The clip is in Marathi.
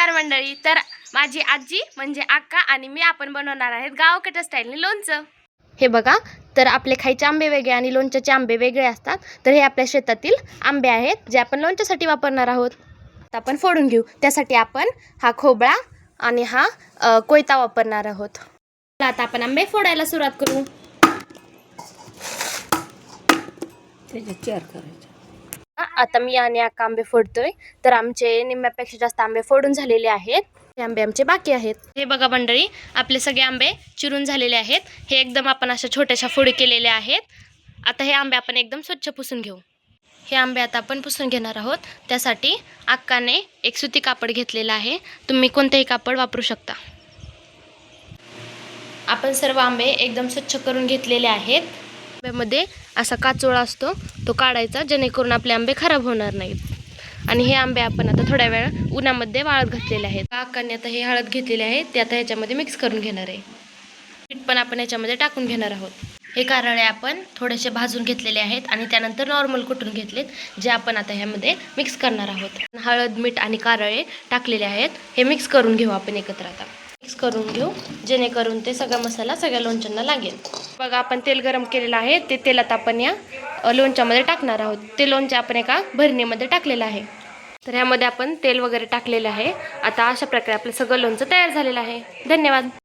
नमस्कार मंडळी. तर माझी आजी म्हणजे अक्का आणि मी आपण बनवणार आहेत गावकट स्टाईलने लोणचं. हे बघा, तर आपले खायचे आंबे वेगळे आणि लोणच्याचे आंबे वेगळे असतात. तर हे आपल्या शेतातील आंबे आहेत जे आपण लोणच्यासाठी वापरणार आहोत. आता आपण फोडून घेऊ. त्यासाठी आपण हा खोबळा आणि हा कोयता वापरणार आहोत. आता आपण आंबे फोडायला सुरुवात करू. आता मी आणि अक्का आंबे फोडतोय. तर आमचे निम्म्यापेक्षा जास्त आंबे फोडून झालेले आहेत. हे आंबे आमचे बाकी आहेत. हे बघा मंडळी, आपले सगळे आंबे चिरून झालेले आहेत. हे एकदम आपण अशा छोट्याशा फोडी केलेल्या आहेत. आता हे आंबे आपण एकदम स्वच्छ पुसून घेऊ. हे आंबे आता आपण पुसून घेणार आहोत. त्यासाठी अक्काने एक सुती कापड घेतलेला आहे. तुम्ही कोणतेही कापड वापरू शकता. आपण सर्व आंबे एकदम स्वच्छ करून घेतलेले आहेत. आंब्यामध्ये असा काचोळा असतो, तो काढायचा जेणेकरून आपले आंबे खराब होणार नाहीत. आणि हे आंबे आपण आता थोड्या वेळ उन्हामध्ये वाळत घातलेले आहेत. अक्काने आता हे हळद घेतलेले आहे, ते आता ह्याच्यामध्ये मिक्स करून घेणार आहे. मीठ पण आपण ह्याच्यामध्ये टाकून घेणार आहोत. हे कारळे आपण थोडेसे भाजून घेतलेले आहेत आणि त्यानंतर नॉर्मल कुटून घेतलेत, जे आपण आता ह्यामध्ये मिक्स करणार आहोत. हळद, मीठ आणि कारळे टाकलेले आहेत. हे मिक्स करून घेऊ आपण एकत्र. आता मिक्स करून घेऊ जेणेकरून ते सगळा मसाला सगळ्या लोणच्यांना लागेल. बघा, आपण तेल गरम केलेलं आहे. ते तेलात आपण या लोणच्यामध्ये टाकणार आहोत. ते लोणचं आपण एका भरणीमध्ये टाकलेलं आहे. तर ह्यामध्ये आपण तेल वगैरे टाकलेलं आहे. आता अशा प्रकारे आपलं सगळं लोणचं तयार झालेलं आहे. धन्यवाद.